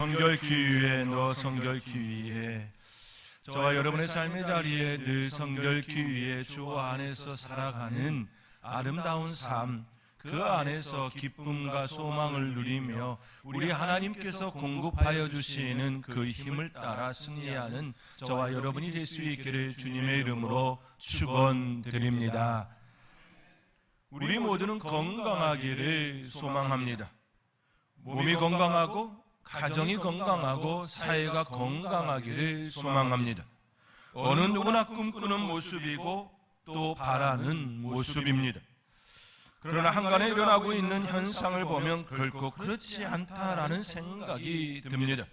성결기위에 너 성결기위에 저와 여러분의 삶의 자리에 늘 성결기위에 주 안에서 살아가는 아름다운 삶, 그 안에서 기쁨과 소망을 누리며 우리 하나님께서 공급하여 주시는 그 힘을 따라 승리하는 저와 여러분이 될 수 있기를 주님의 이름으로 축원드립니다. 우리 모두는 건강하기를 소망합니다. 몸이 건강하고 가정이 건강하고 사회가 건강하기를 소망합니다. 어느 누구나 꿈꾸는 모습이고 또 바라는 모습입니다. 그러나 한간에 일어나고 있는 현상을 보면 결코 그렇지 않다라는 생각이 듭니다.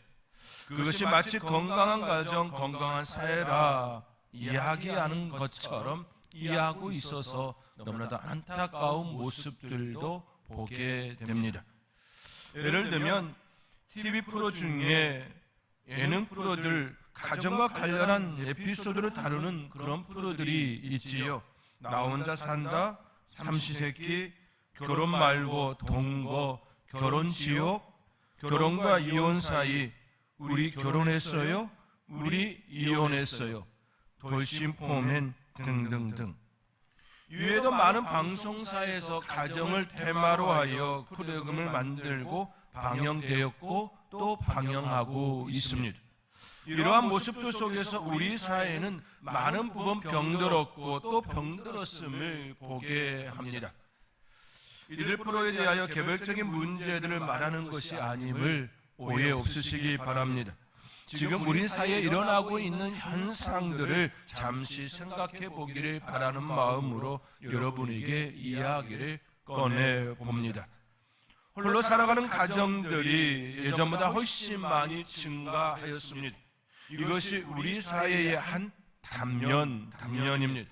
그것이 마치 건강한 가정, 건강한 사회라 이야기하는 것처럼 이해하고 있어서 너무나도 안타까운 모습들도 보게 됩니다. 예를 들면 TV 프로 중에 예능 프로들, 가정과 관련한 에피소드를 다루는 그런 프로들이 있지요. 나 혼자 산다, 삼시세끼, 결혼 말고 동거, 결혼 지옥, 결혼과 이혼 사이, 우리 결혼했어요, 우리 이혼했어요, 돌싱 포맨 등등등. 이외에도 많은 방송사에서 가정을 테마로 하여 프로그램을 만들고 방영되었고 또 방영하고 있습니다. 이러한 모습들 속에서 우리 사회는 많은 부분 병들었고 또 병들었음을 보게 합니다. 이들 프로에 대하여 개별적인 문제들을 말하는 것이 아님을 오해 없으시기 바랍니다. 지금 우리 사회에 일어나고 있는 현상들을 잠시 생각해 보기를 바라는 마음으로 여러분에게 이야기를 꺼내봅니다. 홀로 살아가는 가정들이 예전보다 훨씬 많이 증가하였습니다. 이것이 우리 사회의 한 단면입니다.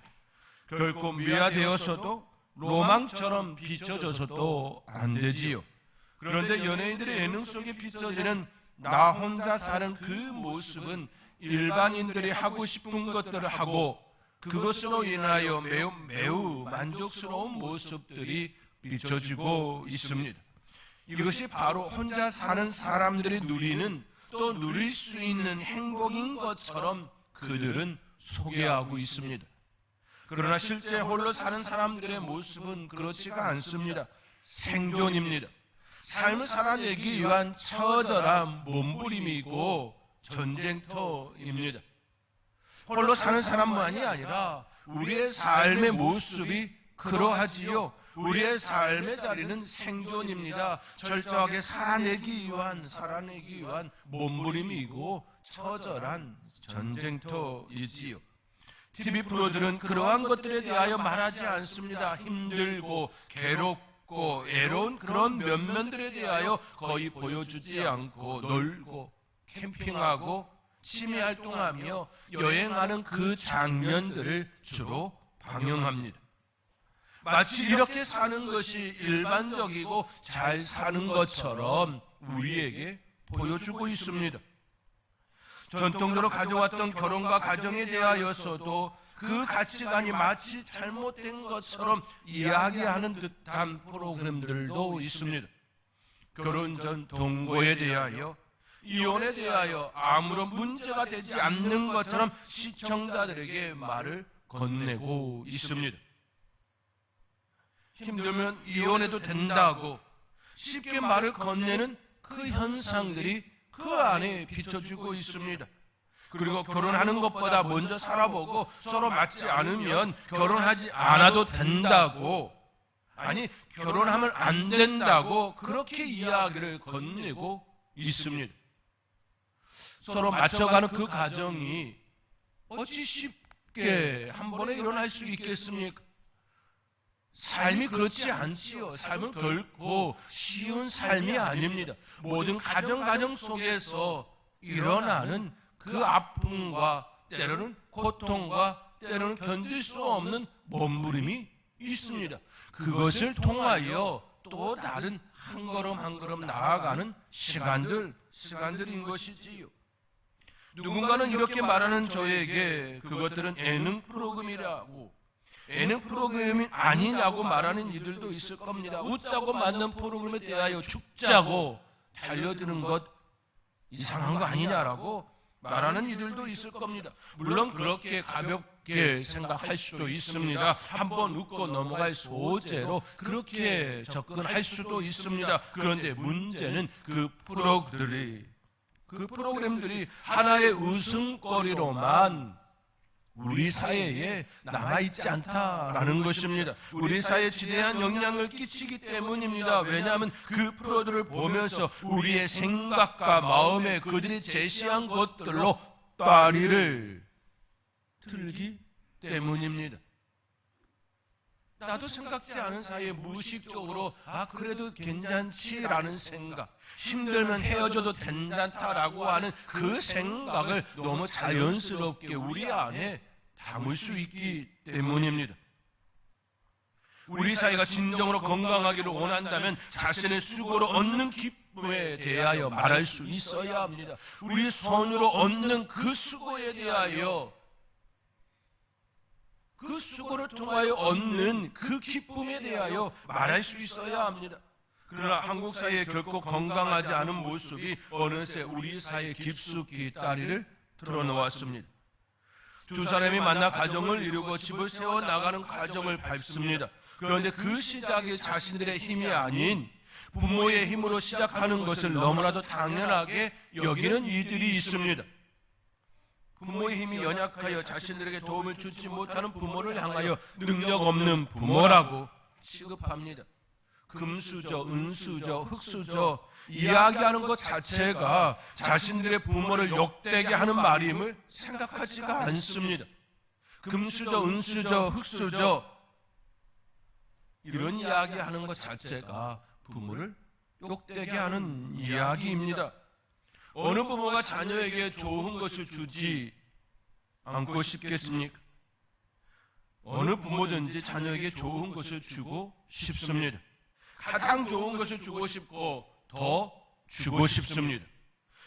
결코 미화되어서도 로망처럼 비춰져서도 안 되지요. 그런데 연예인들의 예능 속에 비춰지는 나 혼자 사는 그 모습은 일반인들이 하고 싶은 것들을 하고 그것으로 인하여 매우 만족스러운 모습들이 비춰지고 있습니다. 이것이 바로 혼자 사는 사람들이 누리는 또 누릴 수 있는 행복인 것처럼 그들은 소개하고 있습니다. 그러나 실제 홀로 사는 사람들의 모습은 그렇지가 않습니다. 생존입니다. 삶을 살아내기 위한 처절한 몸부림이고 전쟁터입니다. 홀로 사는 사람만이 아니라 우리의 삶의 모습이 그러하지요. 우리의 삶의 자리는 생존입니다. 철저하게 살아내기 위한 몸부림이고 처절한 전쟁터이지요. TV 프로들은 그러한 것들에 대하여 말하지 않습니다. 힘들고 괴롭고 애로운 그런 면면들에 대하여 거의 보여주지 않고 놀고 캠핑하고 취미활동하며 여행하는 그 장면들을 주로 방영합니다. 마치 이렇게 사는 것이 일반적이고 잘 사는 것처럼 우리에게 보여주고 있습니다. 전통적으로 가져왔던 결혼과 가정에 대하여서도 그 가치관이 마치 잘못된 것처럼 이야기하는 듯한 프로그램들도 있습니다. 결혼 전 동거에 대하여, 이혼에 대하여 아무런 문제가 되지 않는 것처럼 시청자들에게 말을 건네고 있습니다. 힘들면 이혼해도 된다고 쉽게 말을 건네는 그 현상들이 그 안에 비춰주고 있습니다. 그리고 결혼하는 것보다 먼저 살아보고 서로 맞지 않으면 결혼하지 않아도 된다고, 아니 결혼하면 안 된다고 그렇게 이야기를 건네고 있습니다. 서로 맞춰가는 그 가정이 어찌 쉽게 한 번에 일어날 수 있겠습니까? 삶이 그렇지 않지요. 삶은 결코 쉬운 삶이 아닙니다. 모든 가정 속에서 일어나는 그 아픔과 때로는 고통과 때로는 견딜 수 없는 몸부림이 있습니다. 그것을 통하여 또 다른 한 걸음 나아가는 시간들인 것이지요. 누군가는 이렇게 말하는 저에게 그것들은 예능 프로그램이라고, 예능 프로그램이 아니냐고 말하는 이들도 있을 겁니다. 웃자고 만든 프로그램에 대하여 죽자고 달려드는 것 이상한 거 아니냐라고 말하는 이들도 있을 겁니다. 물론 그렇게 가볍게 생각할 수도 있습니다. 한번 웃고 넘어갈 소재로 그렇게 접근할 수도 있습니다. 그런데 문제는 그 프로그램들이 하나의 웃음거리로만 우리 사회에 남아있지 않다라는 것입니다. 우리 사회에 지대한 영향을 끼치기 때문입니다. 왜냐하면 그 프로들을 보면서 우리의 생각과 마음에 그들이 제시한 것들로 따리를 들기 때문입니다. 나도 생각지 않은 사이에 무의식적으로 그래도 괜찮지라는 생각, 힘들면 헤어져도 괜찮다라고 하는 그 생각을 너무 자연스럽게 우리 안에 담을 수 있기 때문입니다. 우리 사회가 진정으로 건강하기를 원한다면 자신의 수고로 얻는 기쁨에 대하여 말할 수 있어야 합니다. 우리 손으로 얻는 그 수고에 대하여, 그 수고를 통하여 얻는 그 기쁨에 대하여 말할 수 있어야 합니다. 그러나 한국 사회에 결코 건강하지 않은 모습이 어느새 우리 사회에 깊숙이 따리를 드러놓았습니다. 두 사람이 만나 가정을 이루고 집을 세워나가는 과정을 밟습니다. 그런데 그 시작이 자신들의 힘이 아닌 부모의 힘으로 시작하는 것을 너무나도 당연하게 여기는 이들이 있습니다. 부모의 힘이 연약하여 자신들에게 도움을 주지 못하는 부모를 향하여 능력 없는 부모라고 취급합니다. 금수저, 은수저, 흙수저 이야기하는 것 자체가 자신들의 부모를 욕되게 하는 말임을 생각하지가 않습니다. 금수저, 은수저, 흙수저 이런 이야기하는 것 자체가 부모를 욕되게 하는 이야기입니다. 어느 부모가 자녀에게 좋은 것을 주지 않고 싶겠습니까? 어느 부모든지 자녀에게 좋은 것을 주고 싶습니다. 가장 좋은 것을 주고 싶고 더 주고 싶습니다.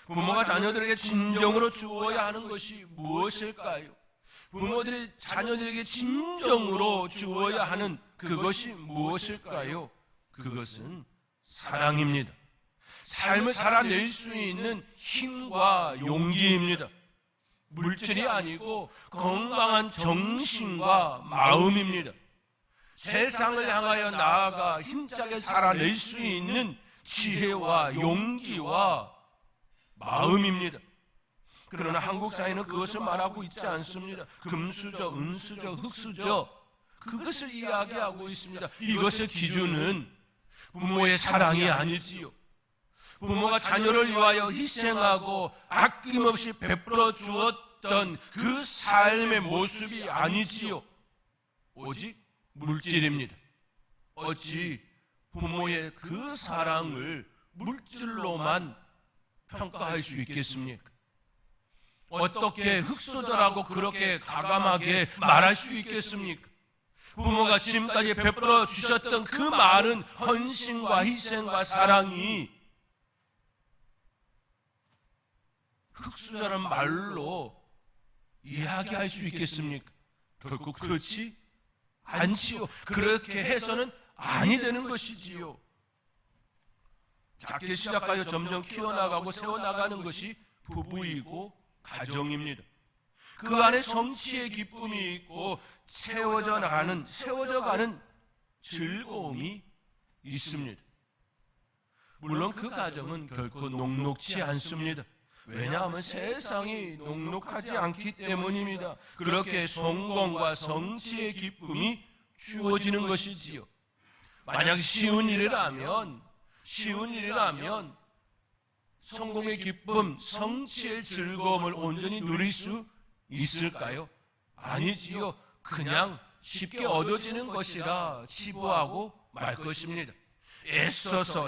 부모가 자녀들에게 진정으로 주어야 하는 것이 무엇일까요? 부모들이 자녀들에게 진정으로 주어야 하는 그것이 무엇일까요? 그것은 사랑입니다. 삶을 살아낼 수 있는 힘과 용기입니다. 물질이 아니고 건강한 정신과 마음입니다. 세상을 향하여 나아가 힘차게 살아낼 수 있는 지혜와 용기와 마음입니다. 그러나 한국 사회는 그것을 말하고 있지 않습니다. 금수저, 은수저, 흙수저 그것을 이야기하고 있습니다. 이것의 기준은 부모의 사랑이 아니지요. 부모가 자녀를 위하여 희생하고 아낌없이 베풀어 주었던 그 삶의 모습이 아니지요. 오직 물질입니다. 어찌 부모의 그 사랑을 물질로만 평가할 수 있겠습니까? 어떻게 흙수저라고 그렇게 가감하게 말할 수 있겠습니까? 부모가 지금까지 베풀어 주셨던 그 많은 헌신과 희생과 사랑이 흙수저라는 말로 이야기할 수 있겠습니까? 결국 그렇지 않지요. 그렇게 해서는 아니 되는 것이지요. 작게 시작하여 점점 키워나가고 세워나가는 것이 부부이고 가정입니다. 그 안에 성취의 기쁨이 있고 세워져 가는 즐거움이 있습니다. 물론 그 가정은 결코 녹록지 않습니다. 왜냐하면 세상이 녹록하지 않기 때문입니다. 그렇게 성공과 성취의 기쁨이 주어지는 것이지요. 만약 쉬운 일이라면 성공의 기쁨, 성취의 즐거움을 온전히 누릴 수 있을까요? 아니지요. 그냥 쉽게 얻어지는 것이라 치부하고 말 것입니다. 애써서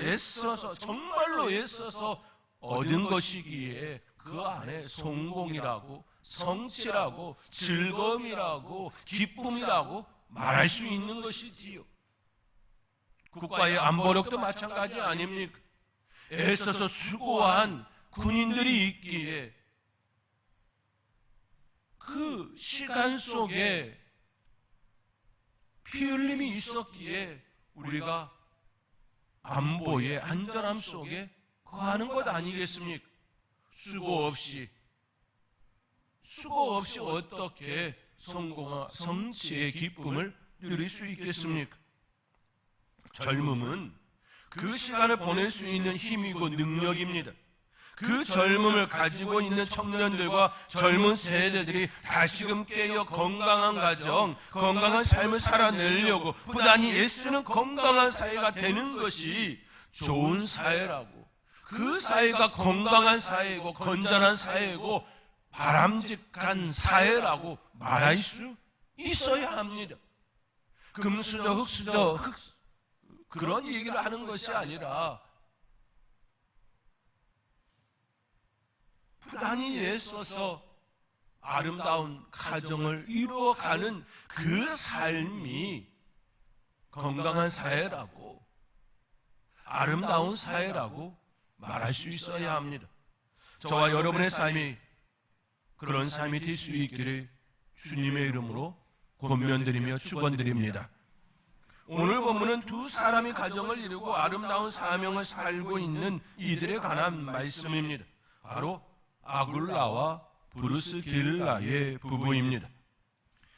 정말로 애써서 얻은 것이기에 그 안에 성공이라고 성취라고 즐거움이라고 기쁨이라고 말할 수 있는 것이지요. 국가의 안보력도 마찬가지 아닙니까? 애써서 수고한 군인들이 있기에 그 시간 속에 피 흘림이 있었기에 우리가 안보의 안전함 속에 거하는 것 아니겠습니까? 수고 없이 어떻게 성취의 기쁨을 누릴 수 있겠습니까? 젊음은 그 시간을 보낼 수 있는 힘이고 능력입니다. 그 젊음을 가지고 있는 청년들과 젊은 세대들이 다시금 깨어 건강한 가정, 건강한 삶을 살아내려고 부단히 애쓰는 건강한 사회가 되는 것이 좋은 사회라고, 그 사회가 건강한 사회고 건전한 사회고 바람직한 사회라고 말할 수 있어야 합니다. 금수저, 흙수저, 그런 얘기를 하는 것이 아니라 부단히 애써서 아름다운 가정을 이루어가는 그 삶이 건강한 사회라고, 아름다운 사회라고 말할 수 있어야 합니다. 저와 여러분의 삶이 그런 삶이 될 수 있기를 주님의 이름으로 권면드리며 축원드립니다. 오늘 본문은 두 사람이 가정을 이루고 아름다운 사명을 살고 있는 이들에 관한 말씀입니다. 바로 아굴라와 브루스길라의 부부입니다.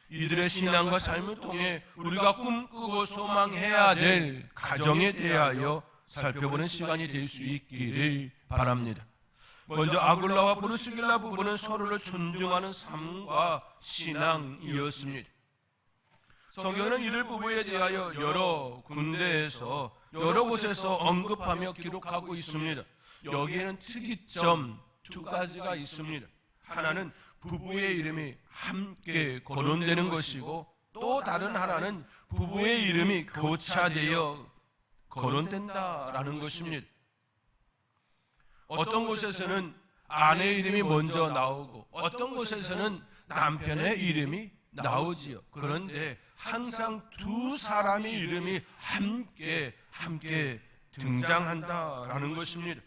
이들의 신앙과 삶을 통해 우리가 꿈꾸고 소망해야 될 가정에 대하여 살펴보는 시간이 될 수 있기를 바랍니다. 먼저 아굴라와 브루스길라 부부는 서로를 존중하는 삶과 신앙이었습니다. 성경은 이들 부부에 대하여 여러 군데에서 여러 곳에서 언급하며 기록하고 있습니다. 여기에는 특이점 두 가지가 있습니다. 하나는 부부의 이름이 함께 거론되는 것이고, 또 다른 하나는 부부의 이름이 교차되어 거론된다라는 것입니다. 어떤 곳에서는 아내의 이름이 먼저 나오고 어떤 곳에서는 남편의 이름이 나오지요. 그런데 항상 두 사람의 이름이 함께 등장한다라는 것입니다.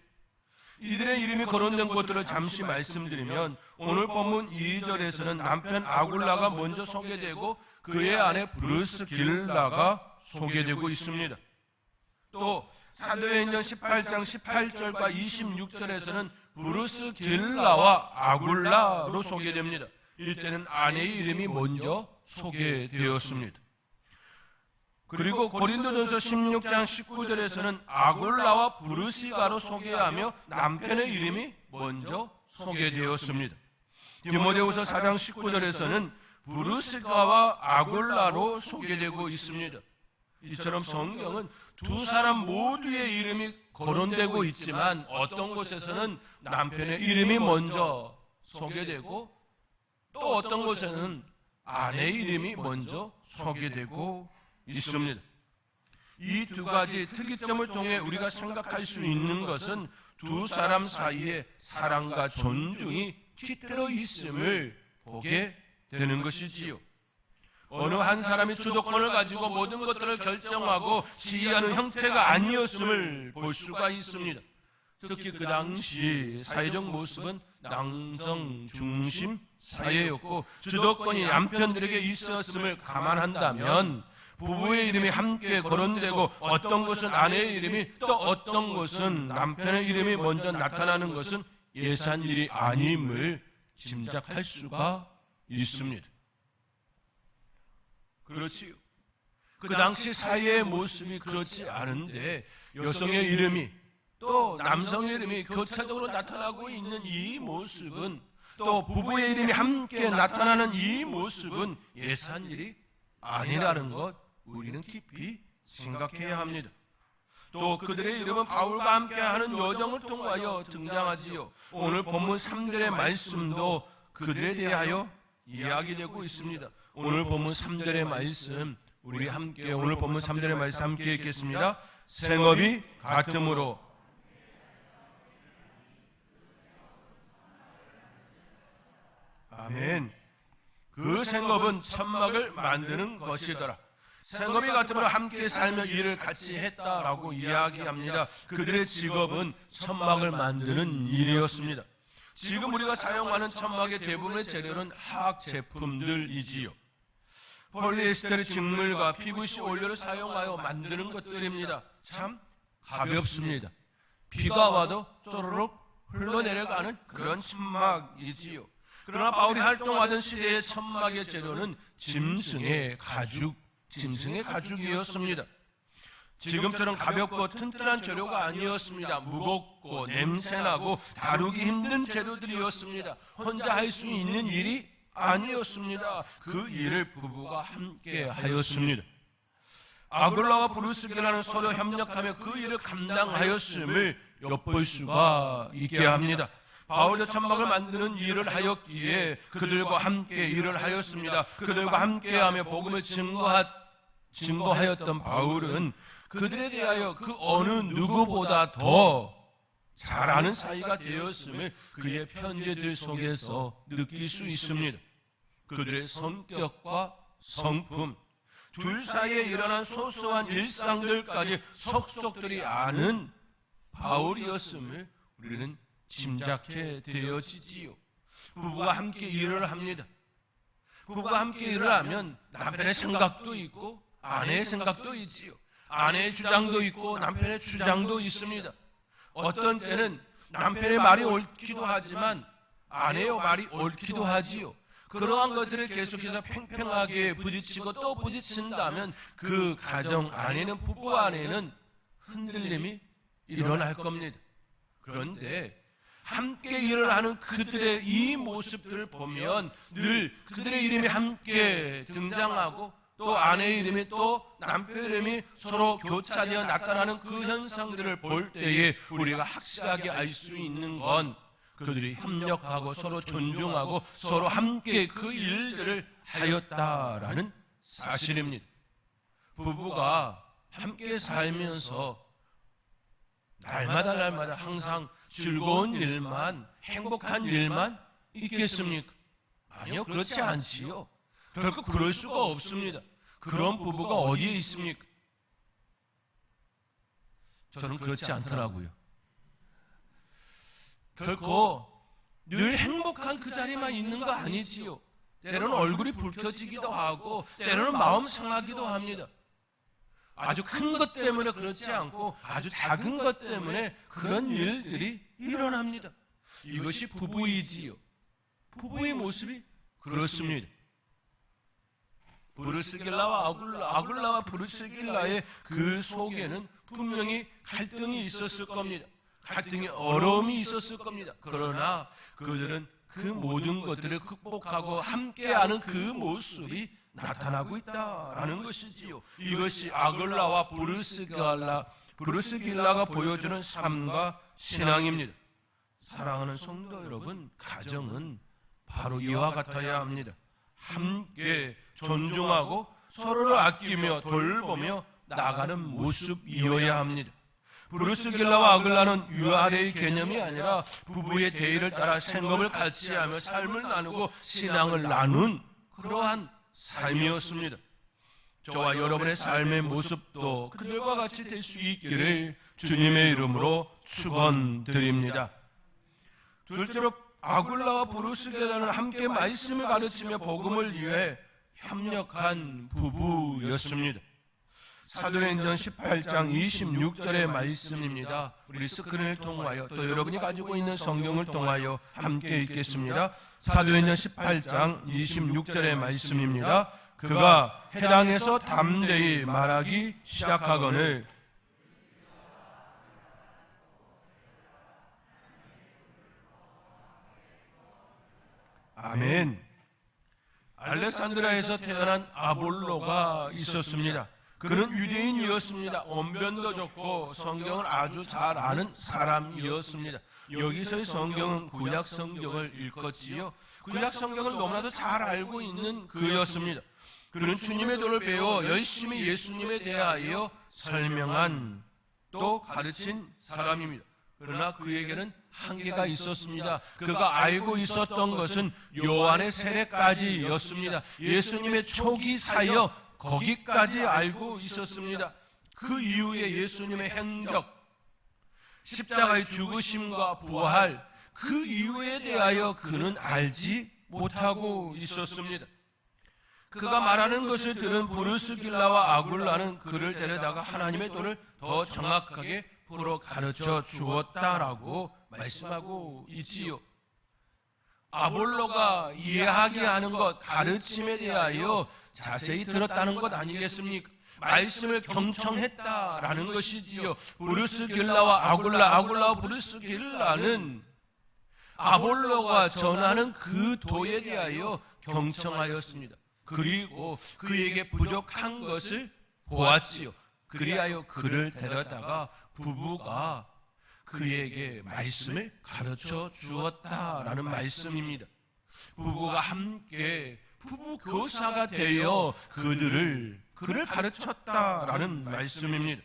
이들의 이름이 거론된 것들을 잠시 말씀드리면, 오늘 본문 2절에서는 남편 아굴라가 먼저 소개되고 그의 아내 브루스길라가 소개되고 있습니다. 또 사도행전 18장 18절과 26절에서는 브루스길라와 아굴라로 소개됩니다. 이때는 아내의 이름이 먼저 소개되었습니다. 그리고 고린도전서 16장 19절에서는 아굴라와 브루시가로 소개하며 남편의 이름이 먼저 소개되었습니다. 디모데후서 4장 19절에서는 브루시가와 아굴라로 소개되고 있습니다. 이처럼 성경은 두 사람 모두의 이름이 거론되고 있지만 어떤 곳에서는 남편의 이름이 먼저 소개되고 또 어떤 곳에는 아내의 이름이 먼저 소개되고 있습니다. 이 두 가지 특이점을 통해 우리가 생각할 수 있는 것은 두 사람 사이에 사랑과 존중이 깃들어 있음을 보게 되는 것이지요. 어느 한 사람이 주도권을 가지고 모든 것들을 결정하고 지휘하는 형태가 아니었음을 볼 수가 있습니다. 특히 그 당시 사회적 모습은 남성 중심 사회였고 주도권이 남편들에게 있었음을 감안한다면 부부의 이름이 함께 거론되고 어떤 곳은 아내의 이름이 또 어떤 곳은 남편의 이름이 먼저 나타나는 것은 예사한 일이 아님을 짐작할 수가 있습니다. 그렇지요. 그 당시 사회의 모습이 그렇지 않은데 여성의 이름이 또 남성의 이름이 교차적으로 나타나고 있는 이 모습은, 또 부부의 이름이 함께 나타나는 이 모습은 예사한 일이 아니라는 것 우리는 깊이 생각해야 합니다. 또 그들의 이름은 바울과 함께하는 여정을 통하여 등장하지요. 오늘 본문 3절의 말씀도 그들에 대하여 이야기되고 있습니다. 오늘 본문 3절의 말씀 우리 함께 오늘 본문 3절의 말씀 함께 읽겠습니다. 생업이 같으므로 아멘. 그 생업은 천막을 만드는 것이더라. 생업이 같으므로 함께 살며 일을 같이 했다라고 이야기합니다. 그들의 직업은 천막을 만드는 일이었습니다. 지금 우리가 사용하는 천막의 대부분의 재료는 화학 제품들이지요. 폴리에스테르 직물과 PVC 원료를 사용하여 만드는 것들입니다. 참 가볍습니다. 비가 와도 쪼르륵 흘러내려가는 그런 천막이지요. 그러나 바울이 활동하던 시대의 천막의 재료는 짐승의 가죽이었습니다. 지금처럼 가볍고 튼튼한 재료가 아니었습니다. 무겁고 냄새나고 다루기 힘든 재료들이었습니다. 혼자 할 수 있는 일이 아니었습니다. 그 일을 부부가 함께 하였습니다. 아굴라와 브루스게라는 서로 협력하며 그 일을 감당하였음을 엿볼 수가 있게 합니다. 바울도 천막을 만드는 일을 하였기에 그들과 함께 일을 하였습니다. 그들과 함께하며 복음을 증거하였던 바울은 그들에 대하여 그 어느 누구보다 더 잘 아는 사이가 되었음을 그의 편지들 속에서 느낄 수 있습니다. 그들의 성격과 성품, 둘 사이에 일어난 소소한 일상들까지 속속들이 아는 바울이었음을 우리는 짐작해 되어지지요. 부부가 함께 일을 합니다. 부부가 함께 일을 하면 남편의 생각도 있고 아내의 생각도 있지요. 아내의 주장도 있고 남편의 주장도 있습니다. 어떤 때는 남편의 말이 옳기도 하지만 아내의 말이 옳기도 하지요. 그러한 것들을 계속해서 팽팽하게 부딪히고 또 부딪힌다면 그 가정 안에는, 부부 안에는 흔들림이 일어날 겁니다. 그런데 함께 일을 하는 그들의 이 모습들을 보면 늘 그들의 이름이 함께 등장하고 또 아내의 이름이 또 남편의 이름이 서로 교차되어 나타나는 그 현상들을 볼 때에 우리가 확실하게 알 수 있는 건 그들이 협력하고 서로 존중하고 서로 함께 그 일들을 하였다라는 사실입니다. 부부가 함께 살면서 날마다 항상 즐거운 일만, 행복한 일만 있겠습니까? 아니요, 그렇지 않지요. 결코 그럴 수가 없습니다. 그런 부부가 어디에 있습니까? 저는 그렇지 않더라고요. 결코 늘 행복한 그 자리만 있는 거 아니지요. 때로는 얼굴이 붉혀지기도 하고 때로는 마음 상하기도 합니다. 아주 큰 것 때문에 그렇지 않고 아주 작은 것 때문에 그런 일들이 일어납니다. 이것이 부부이지요. 부부의 모습이 그렇습니다. 브루스길라와 아굴라와 브루스길라의 그 속에는 분명히 갈등이 있었을 겁니다. 갈등의 어려움이 있었을 겁니다. 그러나 그들은 그 모든 것들을 극복하고 함께하는 그 모습이 나타나고 있다라는 것이지요. 이것이 아굴라와 브루스길라가 보여주는 삶과 신앙입니다. 사랑하는 성도 여러분, 가정은 바로 이와 같아야 합니다. 함께 존중하고 서로를 아끼며 돌보며 나가는 모습이어야 합니다. 브루스길라와 아굴라는 위아래의 개념이 아니라 부부의 대의를 따라 생업을 같이 하며 삶을 나누고 신앙을 나눈 그러한 삶이었습니다. 저와 여러분의 삶의 모습도 그들과 같이 될 수 있기를 주님의 이름으로 축원드립니다. 둘째로 아굴라와 브루스길라는 함께 말씀을 가르치며 복음을 위해 협력한 부부였습니다. 사도행전 18장 26절의 말씀입니다. 우리 스크린을 통하여 또 여러분이 가지고 있는 성경을 통하여 함께 읽겠습니다. 사도행전 18장 26절의 말씀입니다. 그가 해당에서 담대히 말하기 시작하거늘 아멘. 알렉산드리아에서 태어난 아볼로가 있었습니다. 그는 유대인이었습니다. 언변도 좋고 성경을 아주 잘 아는 사람이었습니다. 여기서의 성경은 구약 성경을 읽었지요. 구약 성경을 너무나도 잘 알고 있는 그였습니다. 그는 주님의 도를 배워 열심히 예수님에 대하여 설명한 또 가르친 사람입니다. 그러나 그에게는 한계가 있었습니다. 그가 알고 있었던 것은 요한의 세례까지였습니다. 예수님의 초기 사역 거기까지 알고 있었습니다. 그 이후에 예수님의 행적, 십자가의 죽으심과 부활, 그 이유에 대하여 그는 알지 못하고 있었습니다. 그가 말하는 것을 들은 브루스길라와 아굴라는 그를 데려다가 하나님의 도를 더 정확하게 거꾸로 가르쳐 주었다라고 말씀하고 있지요. 아볼로가 이해하게 하는 것, 가르침에 대하여 자세히 들었다는 것 아니겠습니까? 말씀을 경청했다라는 것이지요. 브루스길라와 아굴라와 브루스길라는 아볼로가 전하는 그 도에 대하여 경청하였습니다. 그리고 그에게 부족한 것을 보았지요. 그리하여 그를 데려다가 부부가 그에게 말씀을 가르쳐 주었다라는 말씀입니다. 부부가 함께 부부 교사가 되어 그를 가르쳤다라는 말씀입니다.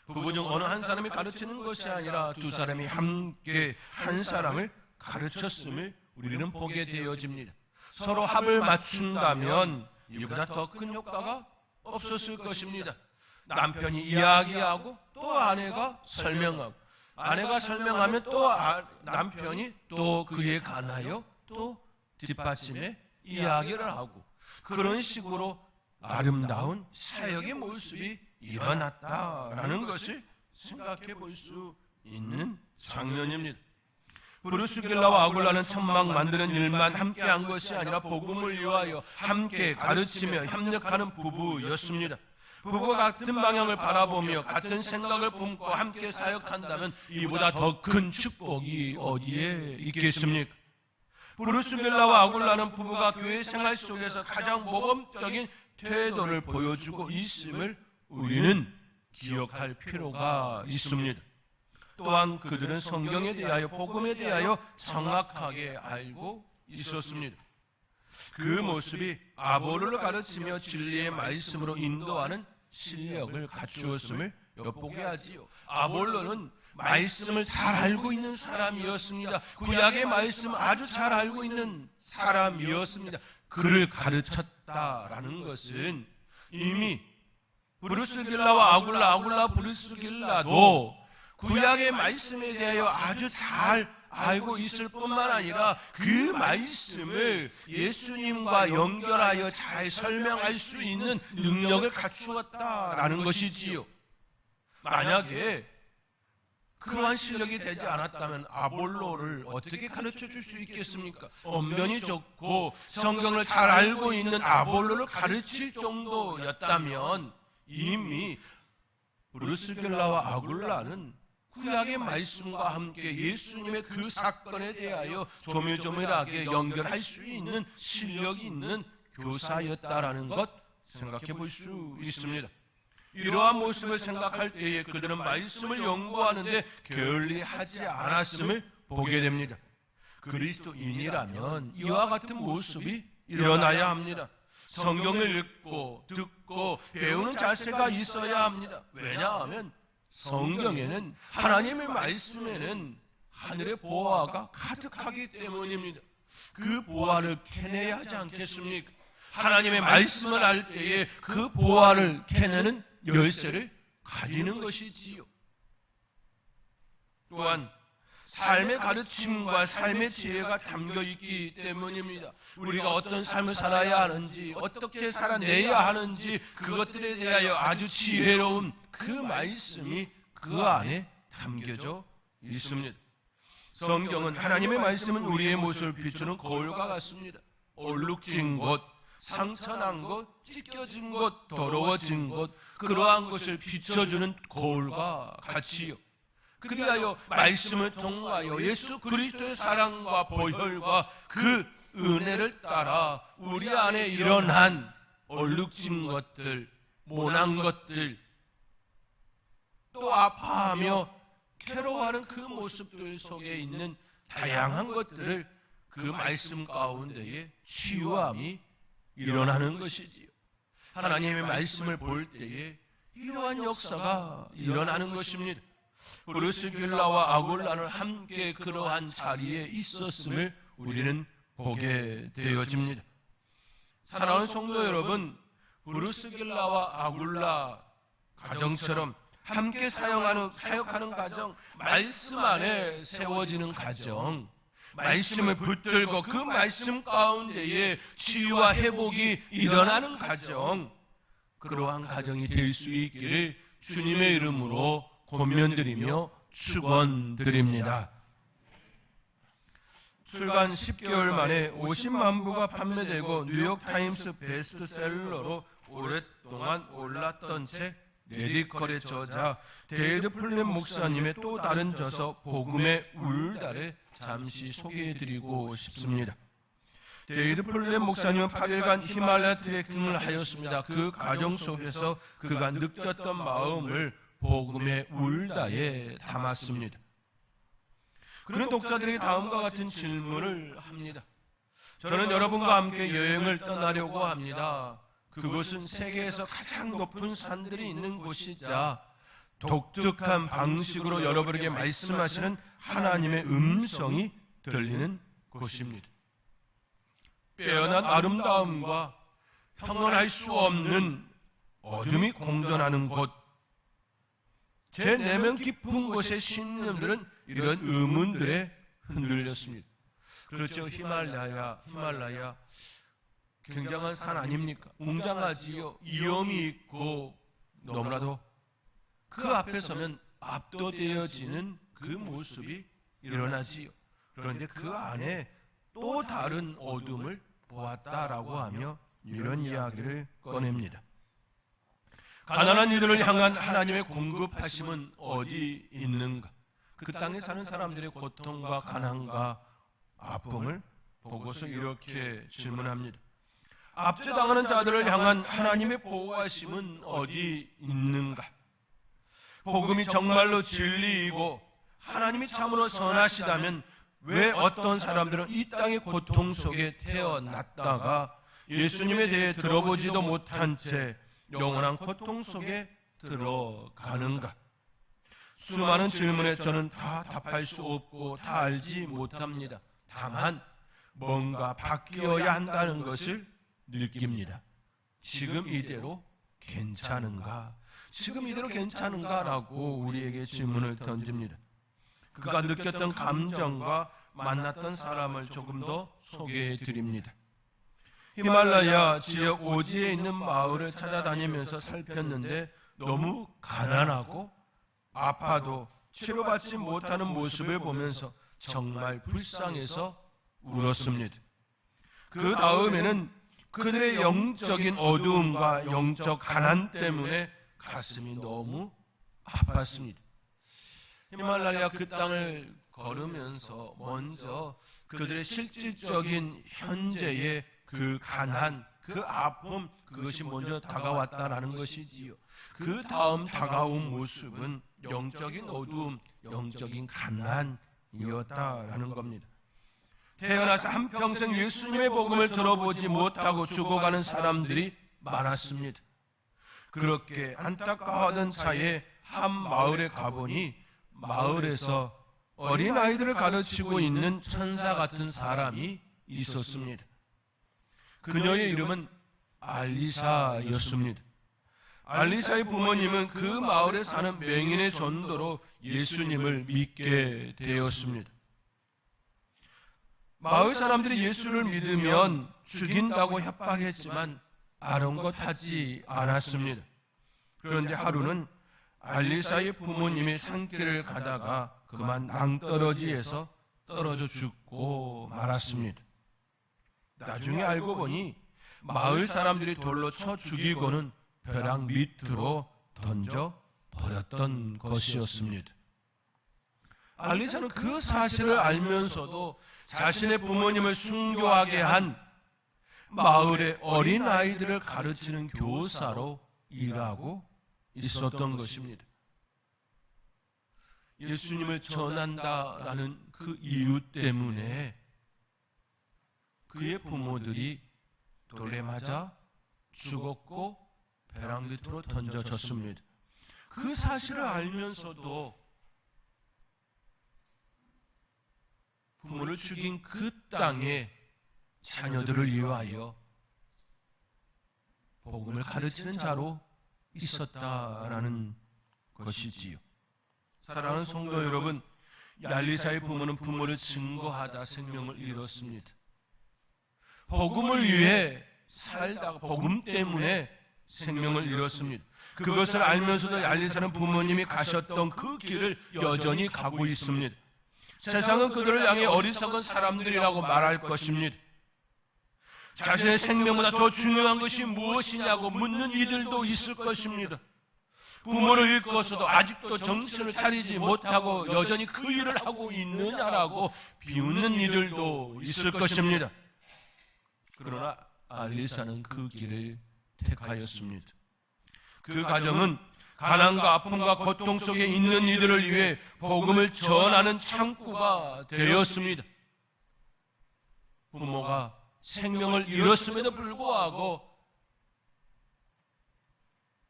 부부 중 어느 한 사람이 가르치는 것이 아니라 두 사람이 함께 한 사람을 가르쳤음을 우리는 보게 되어집니다. 서로 합을 맞춘다면 이보다 더 큰 효과가 없었을 것입니다. 남편이 이야기하고 또 아내가 설명하고, 아내가 설명하면 또 남편이 또 그에 관하여 또 뒷받침에 이야기를 하고, 그런 식으로 아름다운 사역의 모습이 일어났다라는 것을 생각해 볼 수 있는 장면입니다. 브루스길라와 아굴라는 천막 만드는 일만 함께한 것이 아니라 복음을 위하여 함께 가르치며 협력하는 부부였습니다. 부부가 같은 방향을 바라보며 같은 생각을 품고 함께 사역한다면 이보다 더 큰 축복이 어디에 있겠습니까? 브루스길라와 아굴라는 부부가 교회 생활 속에서 가장 모범적인 태도를 보여주고 있음을 우리는 기억할 필요가 있습니다. 또한 그들은 성경에 대하여, 복음에 대하여 정확하게 알고 있었습니다. 그 모습이 아볼로를 가르치며 진리의 말씀으로 인도하는 실력을 갖추었음을 엿보게 하지요. 아볼로는 말씀을 잘 알고 있는 사람이었습니다. 구약의 말씀 아주 잘 알고 있는 사람이었습니다. 그를 가르쳤다라는 것은 이미 브루스길라와 아굴라 브루스길라도 구약의 말씀에 대하여 아주 잘 알고 있을 뿐만 아니라 그 말씀을 예수님과 연결하여 잘 설명할 수 있는 능력을 갖추었다라는 것이지요. 만약에 그러한 실력이 되지 않았다면 아볼로를 어떻게 가르쳐 줄 수 있겠습니까? 언변이 좋고 성경을 잘 알고 있는 아볼로를 가르칠 정도였다면 이미 브루스길라와 아굴라는 구약의 말씀과 함께 예수님의 그 사건에 대하여 조밀조밀하게 연결할 수 있는 실력이 있는 교사였다라는 것 생각해 볼 수 있습니다. 이러한 모습을 생각할 때에 그들은 말씀을 연구하는데 게을리하지 않았음을 보게 됩니다. 그리스도인이라면 이와 같은 모습이 일어나야 합니다. 성경을 읽고 듣고 배우는 자세가 있어야 합니다. 왜냐하면 성경에는, 하나님의 말씀에는 하늘의 보화가 가득하기 때문입니다. 그 보화를 캐내야 하지 않겠습니까? 하나님의 말씀을 알 때에 그 보화를 캐내는 열쇠를 가지는 것이지요. 또한 삶의 가르침과 삶의 지혜가 담겨 있기 때문입니다. 우리가 어떤 삶을 살아야 하는지, 어떻게 살아내야 하는지, 그것들에 대하여 아주 지혜로운 그 말씀이 그 안에 담겨져 있습니다. 성경은, 하나님의 말씀은 우리의 모습을 비추는 거울과 같습니다. 얼룩진 곳, 상처난 곳, 찢겨진 곳, 더러워진 곳, 그러한 것을 비춰주는 거울과 같이요. 그리하여 말씀을 통하여 예수 그리스도의 사랑과 보혈과 그 은혜를 따라 우리 안에 일어난 얼룩진 것들, 모난 것들, 또 아파하며 괴로워하는 그 모습들 속에 있는 다양한 것들을 그 말씀 가운데에 치유함이 일어나는 것이지요. 하나님의 말씀을 볼 때에 이러한 역사가 일어나는 것입니다. 브루스길라와 아굴라는 함께 그러한 자리에 있었음을 우리는 보게 되어집니다. 사랑하는 성도 여러분, 브루스길라와 아굴라 가정처럼 함께 사역하는 가정, 말씀 안에 세워지는 가정, 말씀을 붙들고 그 말씀 가운데에 치유와 회복이 일어나는 가정, 그러한 가정이 될 수 있기를 주님의 이름으로 권면드리며 축원드립니다. 출간 10개월 만에 50만 부가 판매되고 뉴욕타임스 베스트셀러로 오랫동안 올랐던 책 네디컬의 저자 데이비드 플랜 목사님의 또 다른 저서 복음의 울달에 잠시 소개해드리고 싶습니다. 데이비드 플랜 목사님은 8일간 히말라야 트레킹을 하였습니다. 그 과정 속에서 그가 느꼈던 마음을 복음의 울다에 담았습니다. 그런 독자들에게 다음과 같은 질문을 합니다. 저는 여러분과 함께 여행을 떠나려고 합니다. 그곳은 세계에서 가장 높은 산들이 있는 곳이자 독특한 방식으로 여러분에게 말씀하시는 하나님의 음성이 들리는 곳입니다. 빼어난 아름다움과 평언할 수 없는 어둠이 공존하는 곳, 제 내면 깊은 곳의 신념들은 이런 의문들에 흔들렸습니다. 그렇죠. 히말라야 굉장한 산 아닙니까? 웅장하지요. 위험이 있고 너무나도 그 앞에 서면 압도되어지는 그 모습이 일어나지요. 그런데 그 안에 또 다른 어둠을 보았다라고 하며 이런 이야기를 꺼냅니다. 가난한 이들을 향한 하나님의 공급하심은 어디 있는가? 그 땅에 사는 사람들의 고통과 가난과 아픔을 보고서 이렇게 질문합니다. 압제당하는 자들을 향한 하나님의 보호하심은 어디 있는가? 복음이 정말로 진리이고 하나님이 참으로 선하시다면 왜 어떤 사람들은 이 땅의 고통 속에 태어났다가 예수님에 대해 들어보지도 못한 채 영원한 고통 속에 들어가는가? 수많은 질문에 저는 다 답할 수 없고 다 알지 못합니다. 다만 뭔가 바뀌어야 한다는 것을 느낍니다. 지금 이대로 괜찮은가? 지금 이대로 괜찮은가라고 우리에게 질문을 던집니다. 그가 느꼈던 감정과 만났던 사람을 조금 더 소개해 드립니다. 히말라야 지역 오지에 있는 마을을 찾아다니면서 살폈는데 너무 가난하고 아파도 치료받지 못하는 모습을 보면서 정말 불쌍해서 울었습니다. 그 다음에는 그들의 영적인 어두움과 영적 가난 때문에 가슴이 너무 아팠습니다. 히말라야 그 땅을 걸으면서 먼저 그들의 실질적인 현재의 그 가난, 그 아픔, 그것이 먼저 다가왔다라는 것이지요. 그 다음 다가온 모습은 영적인 어두움, 영적인 가난이었다라는 겁니다. 태어나서 한평생 예수님의 복음을 들어보지 못하고 죽어가는 사람들이 많았습니다. 그렇게 안타까워하던 차에 한 마을에 가보니 마을에서 어린아이들을 가르치고 있는 천사 같은 사람이 있었습니다. 그녀의 이름은 알리사였습니다. 알리사의 부모님은 그 마을에 사는 맹인의 전도로 예수님을 믿게 되었습니다. 마을 사람들이 예수를 믿으면 죽인다고 협박했지만 아랑곳하지 않았습니다. 그런데 하루는 알리사의 부모님이 산길을 가다가 그만 낭떠러지에서 떨어져 죽고 말았습니다. 나중에 알고 보니 마을 사람들이 돌로 쳐 죽이고는 벼랑 밑으로 던져 버렸던 것이었습니다. 알리사는 그 사실을 알면서도 자신의 부모님을 순교하게 한 마을의 어린아이들을 가르치는 교사로 일하고 있었던 것입니다. 예수님을 전한다라는 그 이유 때문에 그의 부모들이 돌에 맞아 죽었고 벼랑 밑으로 던져졌습니다. 그 사실을 알면서도 부모를 죽인 그 땅에 자녀들을 위하여 복음을 가르치는 자로 있었다라는 것이지요. 사랑하는 성도 여러분, 알리사의 부모는 부모를 증거하다 생명을 잃었습니다. 복음을 위해 살다가 복음 때문에 생명을 잃었습니다. 그것을 알면서도 알리사는 부모님이 가셨던 그 길을 여전히 가고 있습니다. 세상은 그들을 향해 어리석은 사람들이라고 말할 것입니다. 자신의 생명보다 더 중요한 것이 무엇이냐고 묻는 이들도 있을 것입니다. 부모를 잃고서도 아직도 정신을 차리지 못하고 여전히 그 일을 하고 있느냐라고 비웃는 이들도 있을 것입니다. 그러나 알리사는 그 길을 택하였습니다. 그 가정은 가난과 아픔과 고통 속에 있는 이들을 위해 복음을 전하는 창구가 되었습니다. 부모가 생명을 잃었음에도 불구하고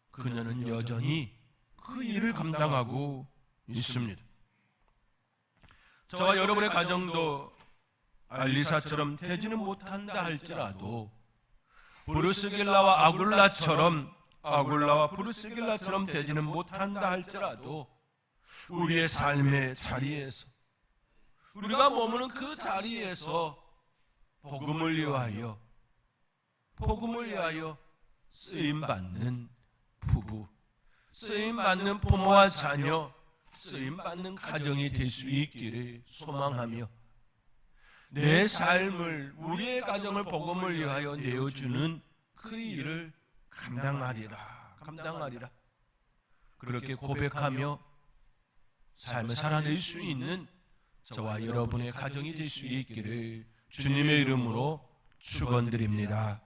그녀는 여전히 그 일을 감당하고 있습니다. 저와 여러분의 가정도 알리사처럼 되지는 못한다 할지라도 브루스길라와 아굴라와 브루스길라처럼 되지는 못한다 할지라도 우리의 삶의 자리에서 우리가 머무는 그 자리에서 복음을 위하여 쓰임받는 부부, 쓰임받는 부모와 자녀, 쓰임받는 가정이 될 수 있기를 소망하며 내 삶을, 우리의 가정을 복음을 위하여 내어주는 그 일을 감당하리라. 그렇게 고백하며 삶을 살아낼 수 있는 저와 여러분의 가정이 될 수 있기를 주님의 이름으로 축원드립니다.